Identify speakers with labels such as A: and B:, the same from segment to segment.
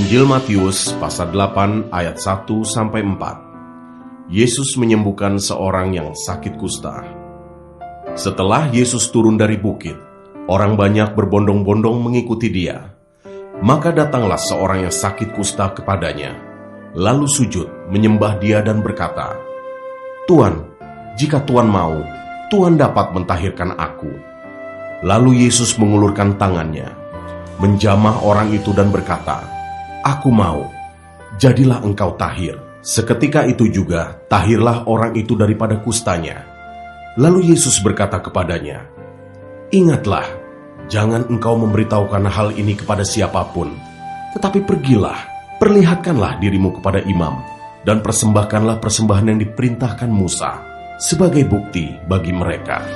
A: Injil Matius pasal 8 ayat 1-4. Yesus menyembuhkan seorang yang sakit kusta. Setelah Yesus turun dari bukit, orang banyak berbondong-bondong mengikuti dia. Maka datanglah seorang yang sakit kusta kepadanya, lalu sujud menyembah dia dan berkata, "Tuan, jika Tuan mau, Tuan dapat mentahirkan aku." Lalu Yesus mengulurkan tangannya, menjamah orang itu dan berkata, "Aku mau, jadilah engkau tahir." Seketika itu juga tahirlah orang itu daripada kustanya. Lalu Yesus berkata kepadanya, "Ingatlah, jangan engkau memberitahukan hal ini kepada siapapun, tetapi pergilah, perlihatkanlah dirimu kepada imam, dan persembahkanlah persembahan yang diperintahkan Musa, sebagai bukti bagi mereka."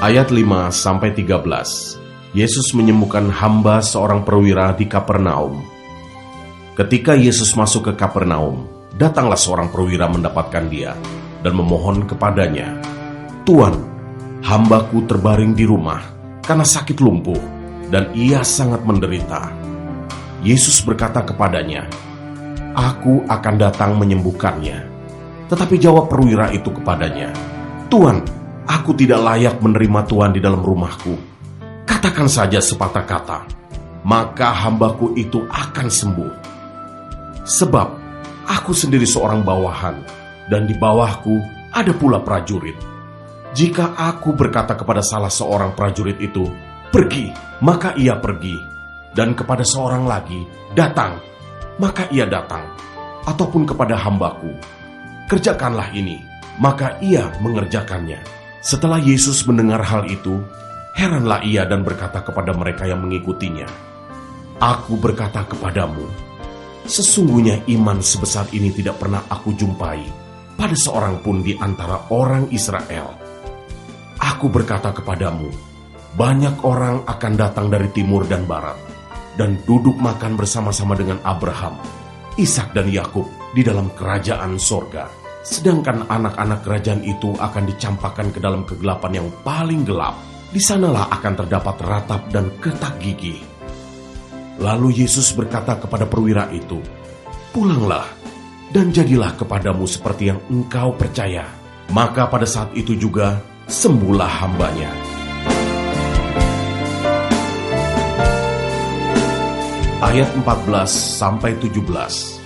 A: Ayat 5-13. Yesus menyembuhkan hamba seorang perwira di Kapernaum. Ketika Yesus masuk ke Kapernaum, datanglah seorang perwira mendapatkan dia dan memohon kepadanya, "Tuan, hambaku terbaring di rumah karena sakit lumpuh, dan ia sangat menderita." Yesus berkata kepadanya, "Aku akan datang menyembuhkannya." Tetapi jawab perwira itu kepadanya, "Tuan, aku tidak layak menerima Tuhan di dalam rumahku. Katakan saja sepatah kata, maka hambaku itu akan sembuh. Sebab aku sendiri seorang bawahan, dan di bawahku ada pula prajurit. Jika aku berkata kepada salah seorang prajurit itu, 'Pergi,' maka ia pergi, dan kepada seorang lagi, 'Datang,' maka ia datang, ataupun kepada hambaku, 'Kerjakanlah ini,' maka ia mengerjakannya." Setelah Yesus mendengar hal itu, heranlah ia dan berkata kepada mereka yang mengikutinya, "Aku berkata kepadamu, sesungguhnya iman sebesar ini tidak pernah aku jumpai pada seorang pun di antara orang Israel. Aku berkata kepadamu, banyak orang akan datang dari timur dan barat, dan duduk makan bersama-sama dengan Abraham, Ishak dan Yakub di dalam kerajaan sorga. Sedangkan anak-anak kerajaan itu akan dicampakkan ke dalam kegelapan yang paling gelap. Di sanalah akan terdapat ratap dan ketak gigi." Lalu Yesus berkata kepada perwira itu, "Pulanglah, dan jadilah kepadamu seperti yang engkau percaya." Maka pada saat itu juga sembuhlah hambanya. Ayat 14-17.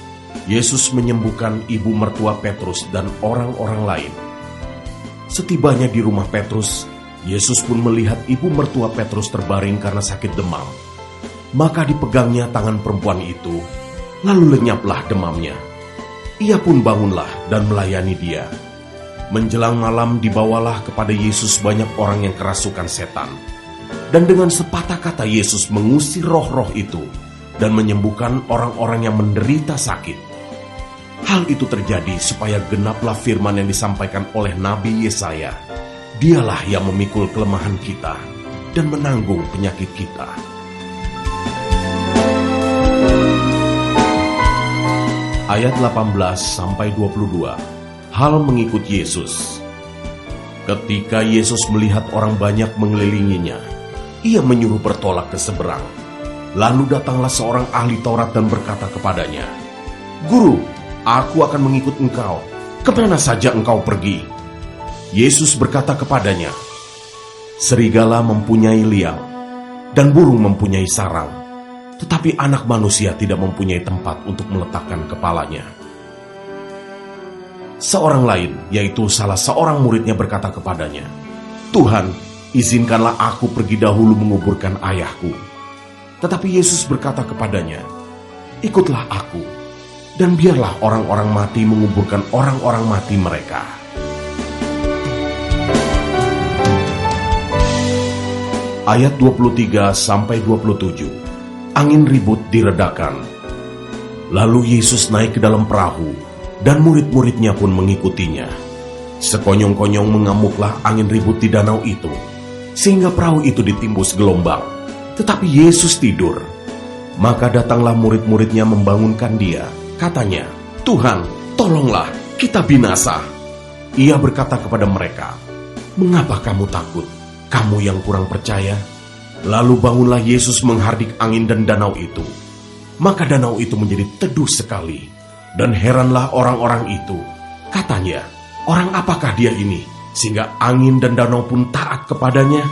A: Yesus menyembuhkan ibu mertua Petrus dan orang-orang lain. Setibanya di rumah Petrus, Yesus pun melihat ibu mertua Petrus terbaring karena sakit demam. Maka dipegangnya tangan perempuan itu, lalu lenyaplah demamnya. Ia pun bangunlah dan melayani dia. Menjelang malam dibawalah kepada Yesus banyak orang yang kerasukan setan. Dan dengan sepatah kata Yesus mengusir roh-roh itu dan menyembuhkan orang-orang yang menderita sakit. Hal itu terjadi supaya genaplah firman yang disampaikan oleh Nabi Yesaya, "Dialah yang memikul kelemahan kita dan menanggung penyakit kita." Ayat 18-22. Hal mengikut Yesus. Ketika Yesus melihat orang banyak mengelilinginya, ia menyuruh bertolak ke seberang. Lalu datanglah seorang ahli Taurat dan berkata kepadanya, "Guru, aku akan mengikut engkau, kemana saja engkau pergi." Yesus berkata kepadanya, "Serigala mempunyai liang, dan burung mempunyai sarang, tetapi anak manusia tidak mempunyai tempat untuk meletakkan kepalanya." Seorang lain, yaitu salah seorang muridnya berkata kepadanya, "Tuhan, izinkanlah aku pergi dahulu menguburkan ayahku." Tetapi Yesus berkata kepadanya, "Ikutlah aku, dan biarlah orang-orang mati menguburkan orang-orang mati mereka." Ayat 23-27. Angin ribut diredakan. Lalu Yesus naik ke dalam perahu, dan murid-muridnya pun mengikutinya. Sekonyong-konyong mengamuklah angin ribut di danau itu, sehingga perahu itu ditimbus gelombang. Tetapi Yesus tidur. Maka datanglah murid-muridnya membangunkan dia. Katanya, "Tuhan, tolonglah, kita binasa." Ia berkata kepada mereka, "Mengapa kamu takut, kamu yang kurang percaya?" Lalu bangunlah Yesus menghardik angin dan danau itu. Maka danau itu menjadi teduh sekali. Dan heranlah orang-orang itu. Katanya, orang apakah dia ini, sehingga angin dan danau pun taat kepadanya?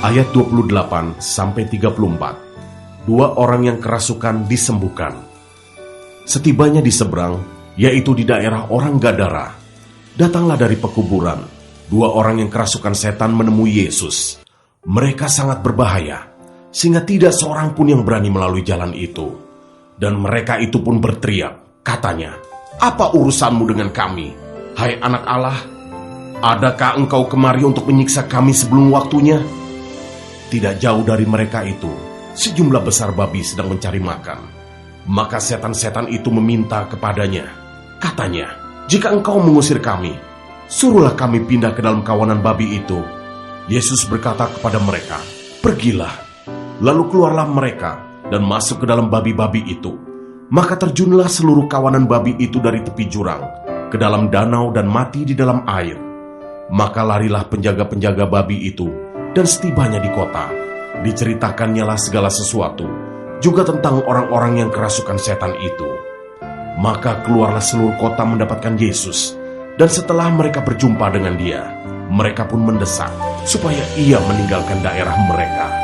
A: Ayat 28-34. Dua orang yang kerasukan disembuhkan. Setibanya di seberang, yaitu di daerah orang Gadara, datanglah dari pekuburan dua orang yang kerasukan setan menemui Yesus. Mereka sangat berbahaya, sehingga tidak seorang pun yang berani melalui jalan itu. Dan mereka itu pun berteriak, katanya, "Apa urusanmu dengan kami, hai anak Allah? Adakah engkau kemari untuk menyiksa kami sebelum waktunya?" Tidak jauh dari mereka itu, sejumlah besar babi sedang mencari makan. Maka setan-setan itu meminta kepadanya, katanya, "Jika engkau mengusir kami, suruhlah kami pindah ke dalam kawanan babi itu." Yesus berkata kepada mereka, "Pergilah." Lalu keluarlah mereka dan masuk ke dalam babi-babi itu. Maka terjunlah seluruh kawanan babi itu dari tepi jurang ke dalam danau dan mati di dalam air. Maka larilah penjaga-penjaga babi itu, dan setibanya di kota, diceritakannya lah segala sesuatu, juga tentang orang-orang yang kerasukan setan itu. Maka keluarlah seluruh kota mendapatkan Yesus, dan setelah mereka berjumpa dengan dia, mereka pun mendesak supaya ia meninggalkan daerah mereka.